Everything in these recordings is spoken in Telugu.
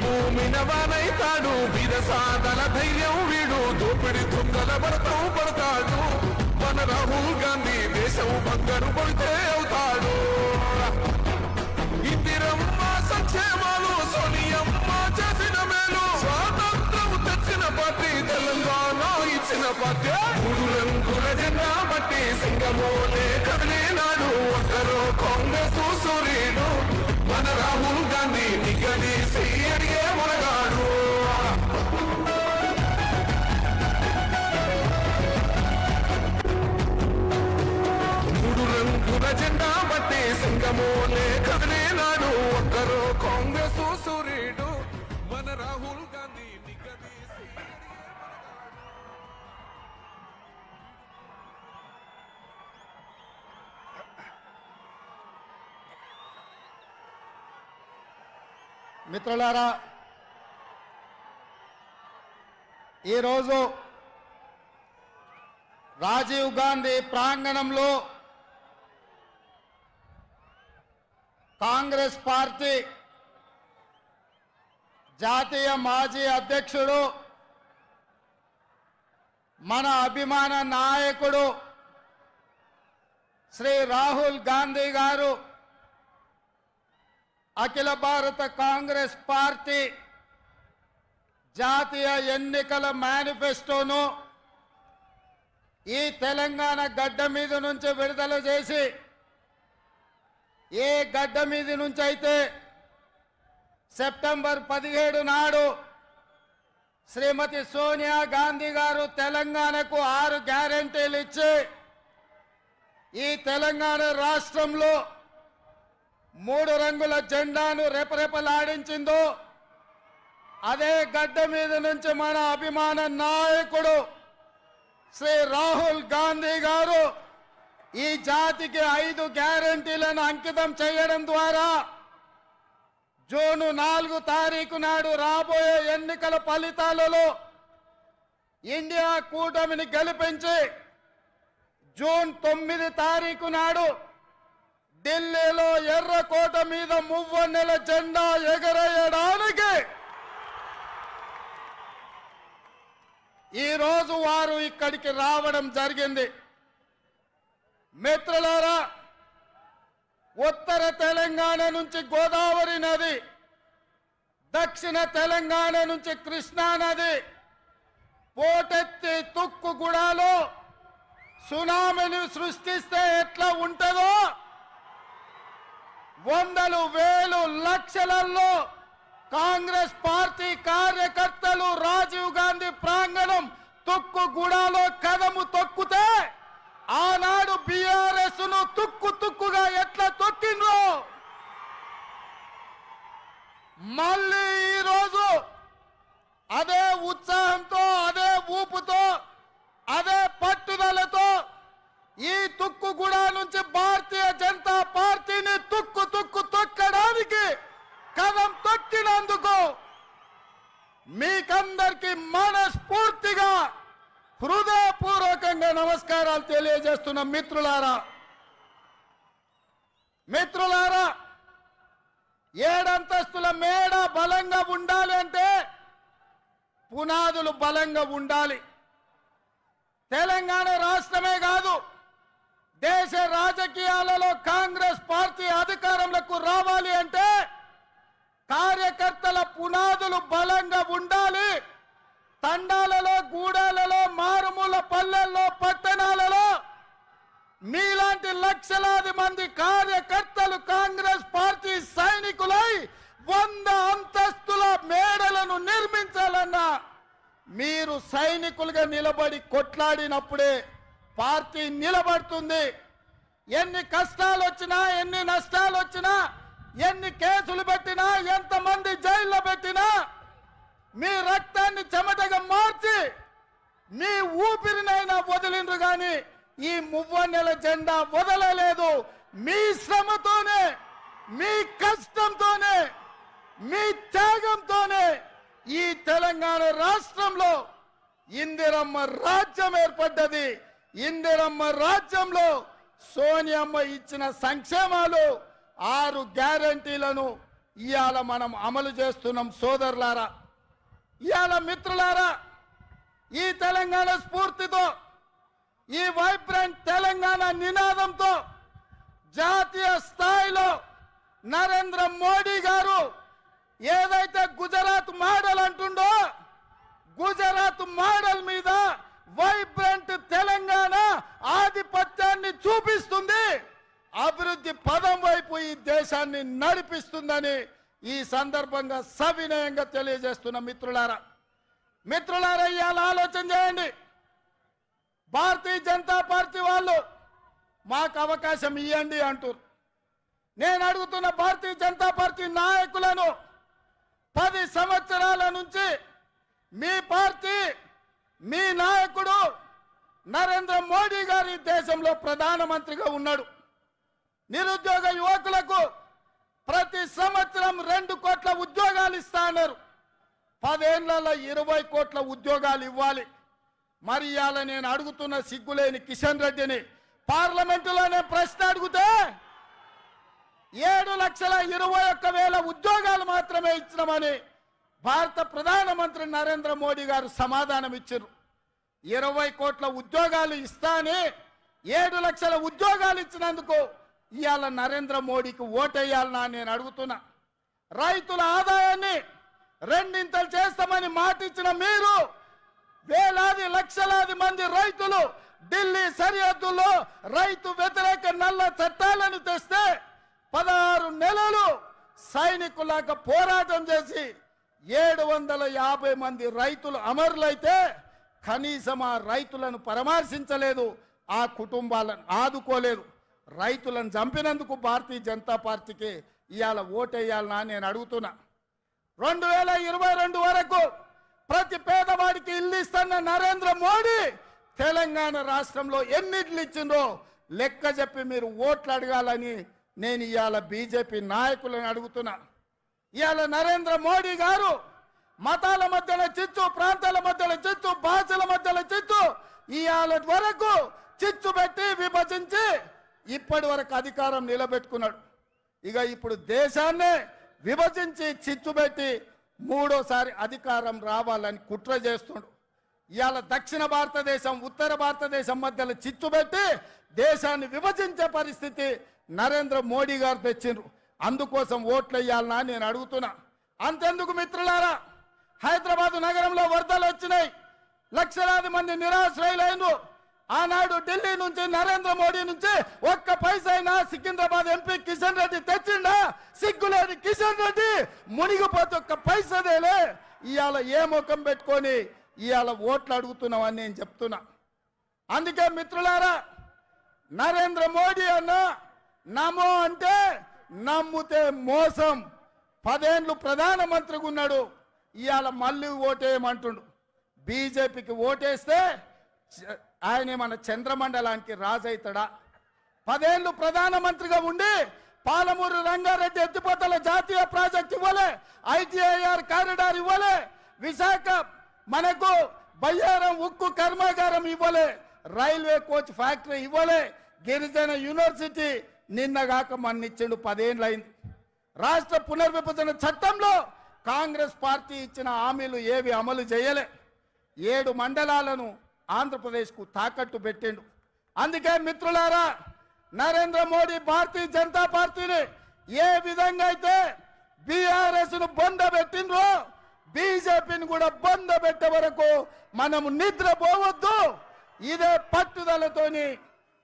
భూమిన వానైతాడు వీరసాదల ధైర్యం వీడు దోపిడి దొంగల భరతం పడతాడు మన రాహుల్ గాంధీ దేశం బంగారు పడితే అవుతాడు ఇందిరమ్మ సంక్షేమాలు సోనియమ్మ చేసిన మేలు స్వాతంత్రం తెచ్చిన పార్టీ తెలంగాణ ఇచ్చిన పార్టీ మూడు రంగుల జెండా బట్టి సింగమోలే కదిలినాడు ఒక్కరో కాంగ్రెస్ సూర్యుడు మన రాహుల్ గాంధీ నిగదీసి అడిగే మునగాడు మూడు రంగుల జెండా బట్టి సింగమోలే కదిలినాడు ఒక్కరో కాంగ్రెస్ సూర్యుడు మన రాహుల్ గాంధీ నిగదీసి మిత్రులారా ఈరోజు రాజీవ్ గాంధీ ప్రాంగణంలో కాంగ్రెస్ పార్టీ జాతీయ మాజీ అధ్యక్షుడు మన అభిమాన నాయకుడు శ్రీ రాహుల్ గాంధీ గారు అఖిల భారత కాంగ్రెస్ పార్టీ జాతీయ ఎన్నికల మేనిఫెస్టోను ఈ తెలంగాణ గడ్డ మీద నుంచి విడుదల చేసి ఏ గడ్డ మీద నుంచి అయితే సెప్టెంబర్ 17 నాడు శ్రీమతి సోనియా గాంధీ గారు తెలంగాణకు 6 గ్యారెంటీలు ఇచ్చి ఈ తెలంగాణ రాష్ట్రంలో 3 రంగుల జెండాను రెపరెపలాడించిందో అదే గడ్డ మీద నుంచి మన అభిమాన నాయకుడు శ్రీ రాహుల్ గాంధీ గారు ఈ జాతికి 5 గ్యారెంటీలను అంకితం చేయడం ద్వారా జూన్ 4 తారీఖు నాడు రాబోయే ఎన్నికల ఫలితాలలో ఇండియా కూటమిని గెలిపించి జూన్ 9 తారీఖు నాడు ఢిల్లీలో ఎర్రకోట మీద మువ్వన్నెల జెండా ఎగరేయడానికి ఈరోజు వారు ఇక్కడికి రావడం జరిగింది. మిత్రులారా, ఉత్తర తెలంగాణ నుంచి గోదావరి నది, దక్షిణ తెలంగాణ నుంచి కృష్ణా నది పోటెత్తి తుక్కుగూడలో సునామీని సృష్టిస్తే ఎట్లా ఉంటుందో వందలు వేలు లక్షలలో కాంగ్రెస్ పార్టీ కార్యకర్తలు రాజీవ్ గాంధీ ప్రాంగణం తుక్కుగూడలో కదము తొక్కితే ఆనాడు బీఆర్ఎస్ ను తుక్కుగా ఎట్లా తొక్కిండ్రో మళ్ళీ ఈరోజు అదే ఉత్సాహంతో అదే ఊపుతో అదే పట్టుదలతో ఈ తుక్కుగూడ నుంచి భారతీయ జనతా పార్టీని తొక్కడానికి కదం తొక్కినందుకు మీకందరికీ మనస్ఫూర్తిగా హృదయపూర్వకంగా నమస్కారాలు తెలియజేస్తున్న మిత్రులారా, 7 అంతస్తుల మేడ బలంగా ఉండాలి అంటే పునాదులు బలంగా ఉండాలి. తెలంగాణ రాష్ట్రమే కాదు, దేశ రాజకీయాలలో కాంగ్రెస్ పార్టీ అధికారంలోకి రావాలి అంటే కార్యకర్తల పునాదులు బలంగా ఉండాలి. తండాలలో, గూడాలలో, మారుమూల పల్లెల్లో, పట్టణాలలో మీలాంటి లక్షలాది మంది కార్యకర్తలు కాంగ్రెస్ పార్టీ సైనికులై 100 అంతస్తుల మేడలను నిర్మించాలన్నా మీరు సైనికులుగా నిలబడి కొట్లాడినప్పుడే పార్టీ నిలబడుతుంది. ఎన్ని కష్టాలు వచ్చినా, ఎన్ని నష్టాలు వచ్చినా, ఎన్ని కేసులు పెట్టినా, ఎంతమంది జైల్లో పెట్టినా మీ రక్తాన్ని చెమటగా మార్చి మీ ఊపిరినైనా వదిలిండ్రు గాని ఈ మువ్వన్నెల జెండా వదలలేదు. మీ శ్రమతోనే, మీ కష్టంతోనే, మీ త్యాగంతోనే ఈ తెలంగాణ రాష్ట్రంలో ఇందిరమ్మ రాజ్యం ఏర్పడ్డది. ఇందిరమ్మ రాజ్యంలో సోనియమ్మ ఇచ్చిన సంక్షేమాలు 6 గ్యారెంటీలను ఇవాళ మనం అమలు చేస్తున్నాం సోదరులారా. ఇవాళ మిత్రులారా, ఈ తెలంగాణ స్ఫూర్తితో, ఈ వైబ్రెంట్ తెలంగాణ నినాదంతో జాతీయ స్థాయిలో నరేంద్ర మోడీ గారు ఏదైతే గుజరాత్ మోడల్ అంటుండో, గుజరాత్ మోడల్ మీద వైబ్రెంట్ తెలంగాణ ఆధిపత్యాన్ని చూపిస్తుంది, అభివృద్ధి పదం వైపు ఈ దేశాన్ని నడిపిస్తుందని ఈ సందర్భంగా సవినయంగా తెలియజేస్తున్న మిత్రులారా. ఇవాళ ఆలోచన చేయండి. భారతీయ జనతా పార్టీ వాళ్ళు మాకు అవకాశం ఇవ్వండి అంటారు. నేను అడుగుతున్న భారతీయ జనతా పార్టీ నాయకులను, 10 సంవత్సరాల నుంచి మీ పార్టీ, మీ నాయకుడు నరేంద్ర మోడీ గారు ఈ దేశంలో ప్రధానమంత్రిగా ఉన్నాడు. నిరుద్యోగ యువకులకు ప్రతి సంవత్సరం 2 కోట్ల ఉద్యోగాలు ఇస్తా అన్నారు. 10 ఏళ్లలో 20 కోట్ల ఉద్యోగాలు ఇవ్వాలి. మరి ఇవాళ నేను అడుగుతున్న సిగ్గులేని కిషన్ రెడ్డిని పార్లమెంటులోనే ప్రశ్న అడిగితే 7,21,000 ఉద్యోగాలు మాత్రమే ఇచ్చినామని భారత ప్రధానమంత్రి నరేంద్ర మోడీ గారు సమాధానం ఇచ్చారు. 20 కోట్ల ఉద్యోగాలు ఇస్తానే 7 లక్షల ఉద్యోగాలు ఇచ్చినందుకు ఇవాళ నరేంద్ర మోడీకి ఓటేయాలనా నేను అడుగుతున్నా. రైతుల ఆదాయాన్ని 2 చేస్తామని మాట ఇచ్చిన మీరు వేలాది లక్షలాది మంది రైతులు ఢిల్లీ సరిహద్దుల్లో రైతు వ్యతిరేక నల్ల చట్టాలను తెస్తే 16 నెలలు సైనికులాగా పోరాటం చేసి 750 మంది రైతులు అమరులైతే కనీసం ఆ రైతులను పరామర్శించలేదు, ఆ కుటుంబాలను ఆదుకోలేదు. రైతులను చంపినందుకు భారతీయ జనతా పార్టీకి ఇవాళ ఓటేయాలనా నేను అడుగుతున్నా. 2022 వరకు ప్రతి పేదవాడికి ఇల్లు ఇస్తున్న నరేంద్ర మోడీ తెలంగాణ రాష్ట్రంలో ఎన్ని ఇల్లు ఇచ్చిందో లెక్క చెప్పి మీరు ఓట్లు అడగాలని నేను ఇవాళ బీజేపీ నాయకులను అడుగుతున్నా. ఇవాళ నరేంద్ర మోడీ గారు మతాల మధ్యన చిచ్చు, ప్రాంతాల మధ్యన చిచ్చు, భాషల మధ్యన చిచ్చు, ఇవాళ వరకు చిచ్చు పెట్టి విభజించి ఇప్పటి వరకు అధికారం నిలబెట్టుకున్నాడు. ఇక ఇప్పుడు దేశాన్నే విభజించి చిచ్చు పెట్టి 3వసారి అధికారం రావాలని కుట్ర చేస్తుండు. ఇవాళ దక్షిణ భారతదేశం, ఉత్తర భారతదేశం మధ్యలో చిచ్చు పెట్టి దేశాన్ని విభజించే పరిస్థితి నరేంద్ర మోడీ గారు తెచ్చిండ్రు. అందుకోసం ఓట్లు వేయాలనా నేను అడుగుతున్నా. అంతెందుకు మిత్రులారా, హైదరాబాద్ నగరంలో వరదలు వచ్చినాయి, లక్షలాది మంది నిరాశ్రయులైన ఆనాడు ఢిల్లీ నుంచి నరేంద్ర మోడీ నుంచి 1 పైసా అయినా సికింద్రాబాద్ ఎంపీ కిషన్ రెడ్డి తెచ్చిండా? సిగ్గులేని కిషన్ రెడ్డి మునిగిపోతే 1 పైసదేలే. ఇవాళ ఏ ముఖం పెట్టుకొని ఇవాళ ఓట్లు అడుగుతున్నామని నేను చెప్తున్నా. అందుకే మిత్రులారా, నరేంద్ర మోడీ అన్న నమో అంటే నమ్ముతే మోసం. 10 ఏళ్ళు ప్రధానమంత్రిగా ఉన్నాడు, ఇవాళ మళ్ళీ ఓటేయమంటుండు. బీజేపీకి ఓటేస్తే ఆయన మన చంద్రమండలానికి రాజైతాడా? 10 ఏళ్ళు ప్రధానమంత్రిగా ఉండి పాలమూరు రంగారెడ్డి ఎత్తిపోతల జాతీయ ప్రాజెక్ట్ ఇవ్వలే, ఐటీఐఆర్ కారిడార్ ఇవ్వలే, విశాఖ మనకు బయ్యారం ఉక్కు కర్మాగారం ఇవ్వలే, రైల్వే కోచ్ ఫ్యాక్టరీ ఇవ్వలే, గిరిజన యూనివర్సిటీ నిన్నగాక మన్నిచ్చిండు. 10 ఏళ్ళు అయింది. రాష్ట్ర పునర్విభజన చట్టంలో కాంగ్రెస్ పార్టీ ఇచ్చిన హామీలు ఏవి అమలు చేయలే. 7 మండలాలను ఆంధ్రప్రదేశ్కు తాకట్టు పెట్టిండు. అందుకే మిత్రులారా, నరేంద్ర మోడీ భారతీయ జనతా పార్టీని ఏ విధంగా అయితే బీఆర్ఎస్ను బొందబెట్టిండ్రో బీజేపీని కూడా బొందబెట్టే వరకు మనము నిద్రపోవద్దు. ఇదే పట్టుదలతోని,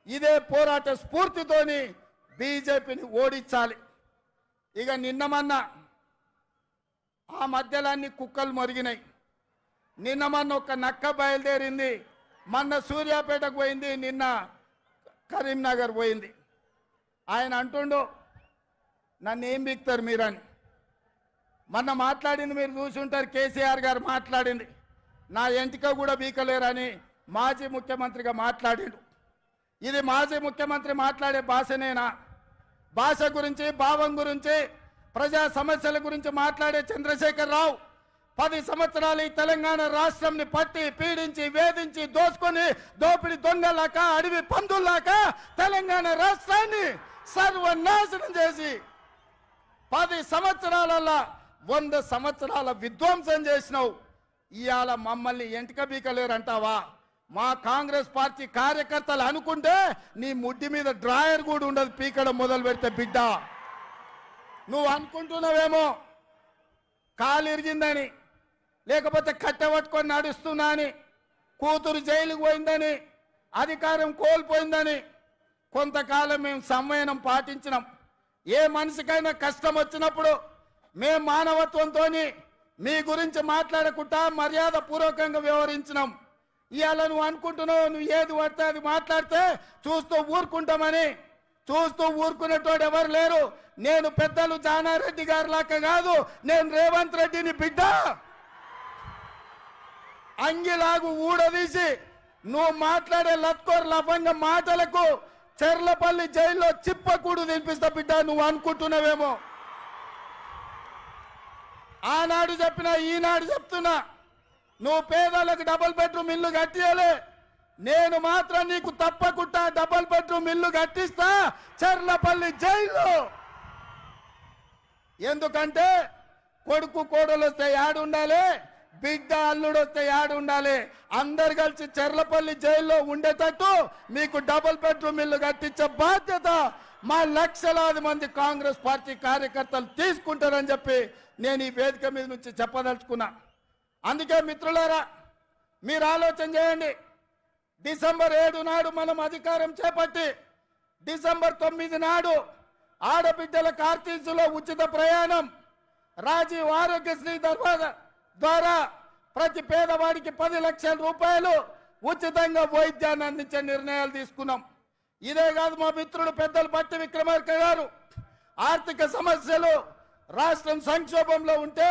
ఇదే పోరాట స్ఫూర్తితోని బీజేపీని ఓడించాలి. ఇక నిన్నమన్నా ఆ మధ్యలన్నీ కుక్కలు మరిగినాయి. నిన్నమన్న ఒక నక్క బయలుదేరింది, మొన్న సూర్యాపేటకు పోయింది, నిన్న కరీంనగర్ పోయింది. ఆయన అంటుండు నన్ను ఏం బిక్తారు మీరని. మొన్న మాట్లాడింది మీరు చూసి ఉంటారు, కేసీఆర్ గారు మాట్లాడింది, నా ఎంటిక కూడా బీకలేరని మాజీ ముఖ్యమంత్రిగా మాట్లాడిండు. ఇది మాజీ ముఖ్యమంత్రి మాట్లాడే భాషనేనా? భాష గురించి, భావం గురించి, ప్రజా సమస్యల గురించి మాట్లాడే చంద్రశేఖర్ రావు 10 సంవత్సరాలు ఈ తెలంగాణ రాష్ట్రంని పట్టి పీడించి వేధించి దోసుకొని దోపిడి దొంగలాక అడవి పందుల్లాక తెలంగాణ రాష్ట్రాన్ని సర్వనాశనం చేసి 10 సంవత్సరాలలో 100 సంవత్సరాల విధ్వంసం చేసినావు. ఇవాళ మమ్మల్ని ఎంటిక బీకలేరంటావా? మా కాంగ్రెస్ పార్టీ కార్యకర్తలు అనుకుంటే నీ ముడ్డి మీద డ్రాయర్ కూడా ఉండదు పీకడం మొదలు పెడితే బిడ్డ. నువ్వు అనుకుంటున్నావేమో కాలు ఇరిగిందని, లేకపోతే కట్టెపట్టుకొని నడుస్తున్నా అని, కూతురు జైలుకు పోయిందని, అధికారం కోల్పోయిందని. కొంతకాలం మేము సంయమనం పాటించినాం. ఏ మనిషికైనా కష్టం వచ్చినప్పుడు మేము మానవత్వంతో మీ గురించి మాట్లాడకుండా మర్యాద పూర్వకంగా వ్యవహరించినాం. ఇవాళ నువ్వు అనుకుంటున్నావు నువ్వు ఏది పడితే అది మాట్లాడితే చూస్తూ ఊరుకుంటామని. చూస్తూ ఊరుకునేటోడు ఎవరు లేరు. నేను పెద్దలు జానారెడ్డి గారి లాగా కాదు, నేను రేవంత్ రెడ్డిని బిడ్డ. అంగిలాగు ఊడదీసి నువ్వు మాట్లాడే లత్కోర్ లఫంగ మాటలకు చెర్లపల్లి జైల్లో చిప్పకూడు తినిపిస్తా బిడ్డ. నువ్వు అనుకుంటున్నావేమో. ఆనాడు చెప్పినా ఈనాడు చెప్తున్నా, నువ్వు పేదలకు డబుల్ బెడ్రూమ్ ఇల్లు కట్టియలే. నేను మాత్రం నీకు తప్పకుండా డబుల్ బెడ్రూమ్ ఇల్లు కట్టిస్తా చెర్లపల్లి జైల్లో. ఎందుకంటే కొడుకు కోడలు వస్తే యాడు ఉండాలి, బిడ్డ అల్లుడు వస్తే యాడు ఉండాలి. అందరు కలిసి చెర్లపల్లి జైల్లో ఉండేటట్టు మీకు డబుల్ బెడ్రూమ్ ఇల్లు కట్టించే బాధ్యత మా లక్షలాది మంది కాంగ్రెస్ పార్టీ కార్యకర్తలు తీసుకుంటారని చెప్పి నేను ఈ వేదిక మీద నుంచి చెప్పదలుచుకున్నా. అందుకే మిత్రులారా, మీరు ఆలోచన చేయండి. డిసెంబర్ 7 నాడు మనం అధికారం చేపట్టి డిసెంబర్ 9 నాడు ఆడబిడ్డల ఆర్టీసీలో ఉచిత ప్రయాణం, రాజీవ్ ఆరోగ్యశ్రీ ద్వారా ప్రతి పేదవాడికి 10 లక్షల రూపాయలు ఉచితంగా వైద్యాన్ని అందించే నిర్ణయాలు తీసుకున్నాం. ఇదే కాదు, మా మిత్రుడు పెద్దలు పట్టి విక్రమార్క గారు ఆర్థిక సమస్యలు, రాష్ట్రం సంక్షోభంలో ఉంటే,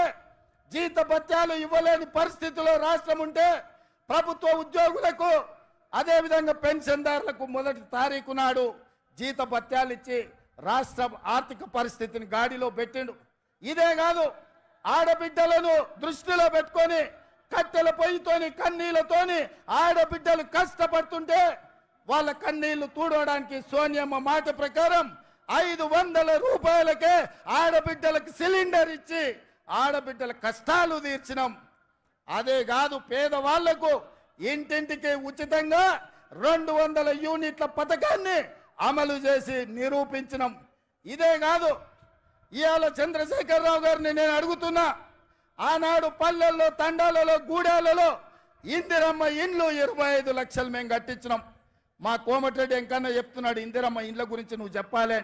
జీతభత్యాలు ఇవ్వలేని పరిస్థితిలో రాష్ట్రం ఉంటే ప్రభుత్వ ఉద్యోగులకు అదేవిధంగా పెన్షన్దారులకు 1వ తారీఖు నాడు జీతభత్యాలు ఇచ్చి రాష్ట్ర ఆర్థిక పరిస్థితిని గాడిలో పెట్టిండు. ఇదే కాదు, ఆడబిడ్డలను దృష్టిలో పెట్టుకొని కట్టెల పొయ్యితోని కన్నీళ్లతోని ఆడబిడ్డలు కష్టపడుతుంటే వాళ్ళ కన్నీళ్లు తూడవడానికి సోనియమ్మ మాట ప్రకారం 500 రూపాయలకే ఆడబిడ్డలకు సిలిండర్ ఇచ్చి ఆడబిడ్డల కష్టాలు తీర్చినాం. అదే కాదు, పేదవాళ్లకు ఇంటింటికి ఉచితంగా 200 యూనిట్ల పథకాన్ని అమలు చేసి నిరూపించినాం. ఇదే కాదు, ఇవాళ చంద్రశేఖరరావు గారిని నేను అడుగుతున్నా, ఆనాడు పల్లెల్లో, తండాలలో, గూడాలలో ఇందిరమ్మ ఇండ్లు 25 లక్షలు మేము కట్టించినాం. మా కోమటిరెడ్డి ఎంకన్నా చెప్తున్నాడు ఇందిరమ్మ ఇండ్ల గురించి నువ్వు చెప్పాలి.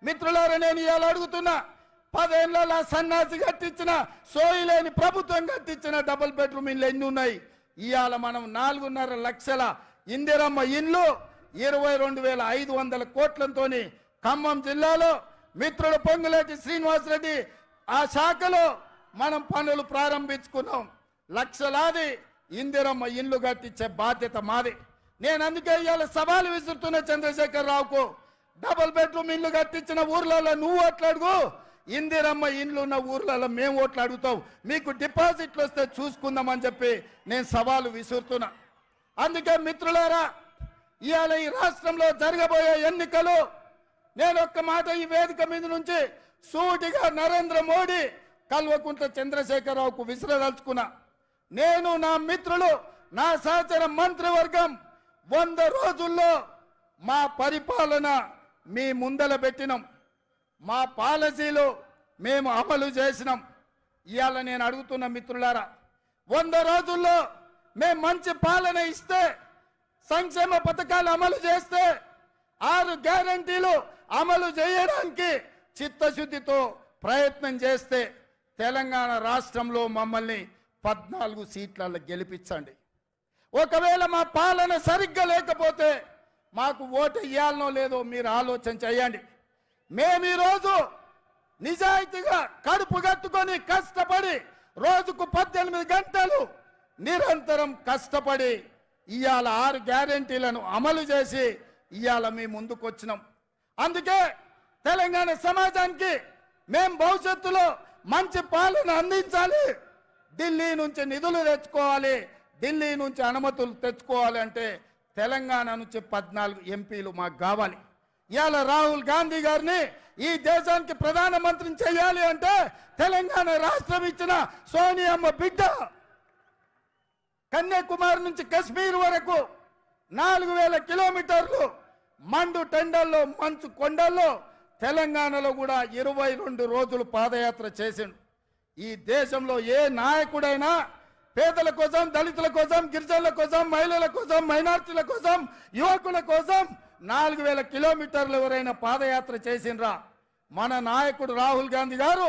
మిత్రులారా, నేను ఇవాళ అడుగుతున్నా, 10 ఏళ్లలో సన్నాసి కట్టించిన, సోయిలేని ప్రభుత్వం కట్టించిన డబుల్ బెడ్రూమ్ ఇండ్లు ఎన్ని ఉన్నాయి? ఇవాళ మనం 4.5 లక్షల ఇందిరమ్మ ఇండ్లు 22,500 కోట్లతో ఖమ్మం జిల్లాలో మిత్రుడు పొంగులేటి శ్రీనివాసరెడ్డి ఆ శాఖలో మనం పనులు ప్రారంభించుకున్నాం. లక్షలాది ఇందిరమ్మ ఇండ్లు కట్టించే బాధ్యత మాది. నేను అందుకే ఇవాళ సవాలు విసురుతున్న చంద్రశేఖరరావుకు, డబుల్ బెడ్రూమ్ ఇండ్లు కట్టించిన ఊర్లలో నువ్వు ఓట్లాడుగు, ఇందిరమ్మ ఇండ్లు ఉన్న ఊర్లలో మేము ఓట్లు అడుగుతాం, మీకు డిపాజిట్లు వస్తే చూసుకుందామని చెప్పి నేను సవాలు విసురుతున్నా. అందుకే మిత్రులారా, ఇవాళ ఈ రాష్ట్రంలో జరగబోయే ఎన్నికలు నేను ఒక్క మాట ఈ వేదిక మీద నుంచి సూటిగా నరేంద్ర మోడీ, కల్వకుంట్ల చంద్రశేఖరరావుకు విసిరదలుచుకున్నా. నేను, నా మిత్రులు, నా సహచర మంత్రివర్గం 100 రోజుల్లో మా పరిపాలన మీ ముందల పెట్టినాం, మా పాలసీలు మేము అమలు చేసినాం. ఇవాళ నేను అడుగుతున్న మిత్రులారా, 100 రోజుల్లో మేము మంచి పాలన ఇస్తే, సంక్షేమ పథకాలు అమలు చేస్తే, 6 గ్యారంటీలు అమలు చేయడానికి చిత్తశుద్ధితో ప్రయత్నం చేస్తే తెలంగాణ రాష్ట్రంలో మమ్మల్ని 14 సీట్లలో గెలిపించండి. ఒకవేళ మా పాలన సరిగ్గా లేకపోతే మాకు ఓటు ఇవ్వాలనో లేదో మీరు ఆలోచన చేయండి. మేము ఈరోజు నిజాయితీగా కడుపు కట్టుకొని కష్టపడి రోజుకు 18 గంటలు నిరంతరం కష్టపడి ఇవాళ 6 గ్యారెంటీలను అమలు చేసి ఇవాళ మీ ముందుకు వచ్చినాం. అందుకే తెలంగాణ సమాజానికి మేము భవిష్యత్తులో మంచి పాలన అందించాలి. ఢిల్లీ నుంచి నిధులు తెచ్చుకోవాలి, ఢిల్లీ నుంచి అనుమతులు తెచ్చుకోవాలి అంటే తెలంగాణ నుంచి 14 ఎంపీలు మాకు కావాలి. ఇవాళ రాహుల్ గాంధీ గారిని ఈ దేశానికి ప్రధానమంత్రిని చేయాలి అంటే తెలంగాణ రాష్ట్రం ఇచ్చిన సోనియమ్మ బిడ్డ. కన్యాకుమారి నుంచి కశ్మీర్ వరకు 4000 కిలోమీటర్లు మండు టెండల్లో మంచు కొండల్లో తెలంగాణలో కూడా 22 రోజులు పాదయాత్ర చేసిండు. ఈ దేశంలో ఏ నాయకుడైనా పేదల కోసం, దళితుల కోసం, గిరిజనుల కోసం, మహిళల కోసం, మైనార్టీల కోసం, యువకుల కోసం 4000 కిలోమీటర్లు ఎవరైనా పాదయాత్ర చేసిండ్రా? మన నాయకుడు రాహుల్ గాంధీ గారు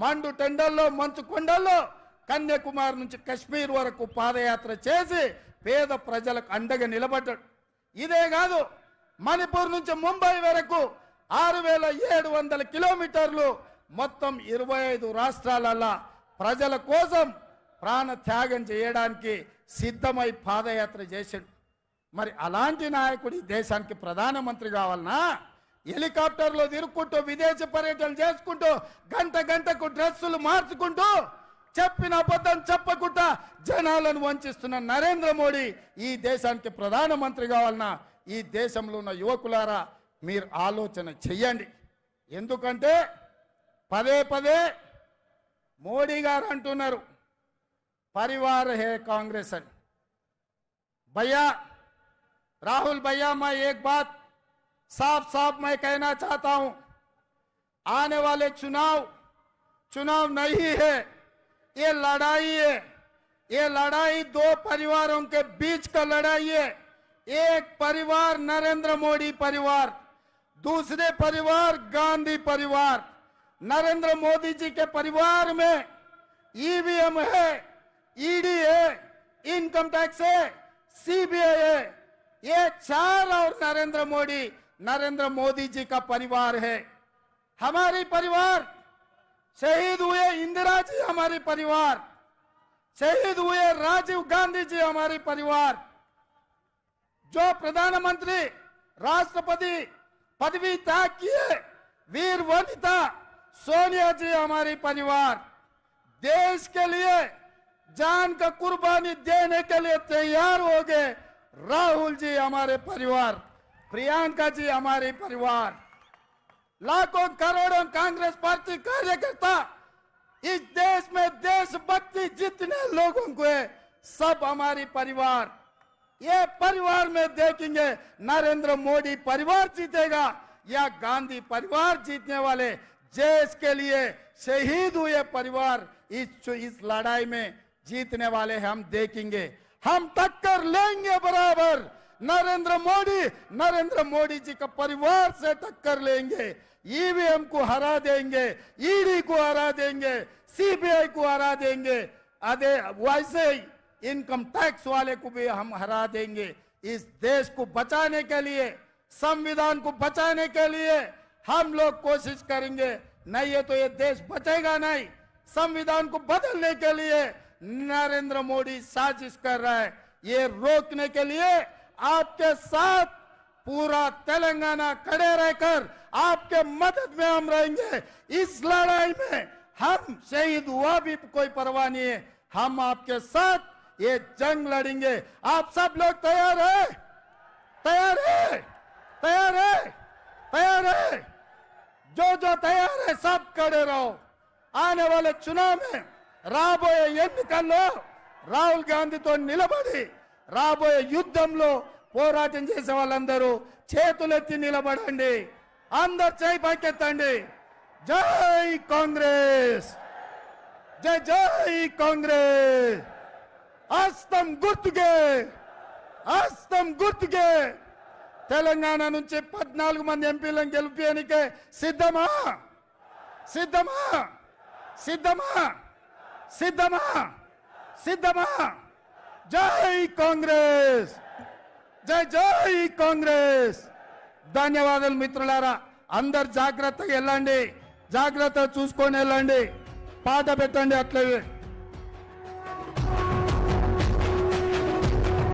మండు టెండల్లో మంచు కొండల్లో కన్యాకుమారి నుంచి కశ్మీర్ వరకు పాదయాత్ర చేసి పేద ప్రజలకు అండగా నిలబడ్డాడు. ఇదే కాదు, మణిపూర్ నుంచి ముంబై వరకు 6700 కిలోమీటర్లు మొత్తం 25 రాష్ట్రాలలో ప్రజల కోసం ప్రాణ త్యాగం చేయడానికి సిద్ధమై పాదయాత్ర చేశాడు. మరి అలాంటి నాయకుడి దేశానికి ప్రధానమంత్రి కావాలన్నా? హెలికాప్టర్లో తిరుక్కుంటూ విదేశీ పర్యటనలు చేసుకుంటూ గంటకు డ్రెస్సులు మార్చుకుంటూ చెప్పిన అబద్ధం చెప్పకుండా జనాలను వంచిస్తున్న నరేంద్ర మోడీ ఈ దేశానికి ప్రధానమంత్రి కావాలన్నా? ఈ దేశంలో ఉన్న యువకులారా మీరు ఆలోచన చెయ్యండి. ఎందుకంటే పదే మోడీ గారు అంటున్నారు परिवार है कांग्रेस। भैया राहुल भैया, मैं एक बात साफ मैं कहना चाहता हूं, आने वाले चुनाव नहीं है, ये लड़ाई है। ये लड़ाई 2 परिवारों के बीच का लड़ाई है। एक परिवार नरेंद्र मोदी परिवार, दूसरे परिवार गांधी परिवार। नरेंद्र मोदी जी के परिवार में ईवीएम है, ईडी है, इनकम टैक्स है, सीबीआई है। ये 4 और नरेंद्र मोदी जी का परिवार है। हमारी परिवार शहीद हुए इंदिरा जी, हमारी परिवार शहीद हुए राजीव गांधी जी, हमारी परिवार। जो प्रधानमंत्री राष्ट्रपति पदवी त्याग किए वीर वनिता सोनिया जी, हमारी परिवार। देश के लिए जान का कुर्बानी देने के लिए तैयार हो गए राहुल जी, हमारे परिवार। प्रियंका जी, हमारे परिवार। लाखों करोड़ों कांग्रेस पार्टी कार्यकर्ता इस देश में देशभक्ति जितने लोगों को है, सब हमारी परिवार। ये परिवार में देखेंगे नरेंद्र मोदी परिवार जीतेगा या गांधी परिवार जीतने वाले देश के लिए शहीद हुए परिवार इस लड़ाई में जीतने वाले हम देखेंगे। हम टक्कर लेंगे बराबर। नरेंद्र मोदी जी का परिवार से टक्कर लेंगे। ईवीएम को हरा देंगे, ईडी को हरा देंगे, सीबीआई को हरा देंगे। वैसे ही इनकम टैक्स वाले को भी हम हरा देंगे। इस देश को बचाने के लिए, संविधान को बचाने के लिए हम लोग कोशिश करेंगे। नहीं है तो ये देश बचेगा नहीं। संविधान को बदलने के लिए नरेंद्र मोदी साजिश कर रहा है। ये रोकने के लिए आपके साथ पूरा तेलंगाना खड़े रहकर आपके मदद में हम रहेंगे। इस लड़ाई में हम शहीद हुआ भी कोई परवाह नहीं है, हम आपके साथ ये जंग लड़ेंगे। आप सब लोग तैयार है? तैयार है? तैयार है? तैयार है? जो तैयार है सब खड़े रहो। आने वाले चुनाव में రాబోయే ఎన్నికల్లో రాహుల్ గాంధీతో నిలబడి రాబోయే యుద్ధంలో పోరాటం చేసే వాళ్ళందరూ చేతులెత్తి నిలబడండి. అందరూ చేయి పైకెత్తండి. జై కాంగ్రెస్, జై జై కాంగ్రెస్. హస్తం గుర్తుకే తెలంగాణ నుంచి 14 మంది ఎంపీలను గెలిపేయడానికి సిద్ధమా? జై కాంగ్రెస్, జై కాంగ్రెస్. ధన్యవాదాలు మిత్రులారా. అందరు జాగ్రత్తగా వెళ్ళండి, జాగ్రత్తగా చూసుకొని వెళ్ళండి. పాట పెట్టండి అట్లే.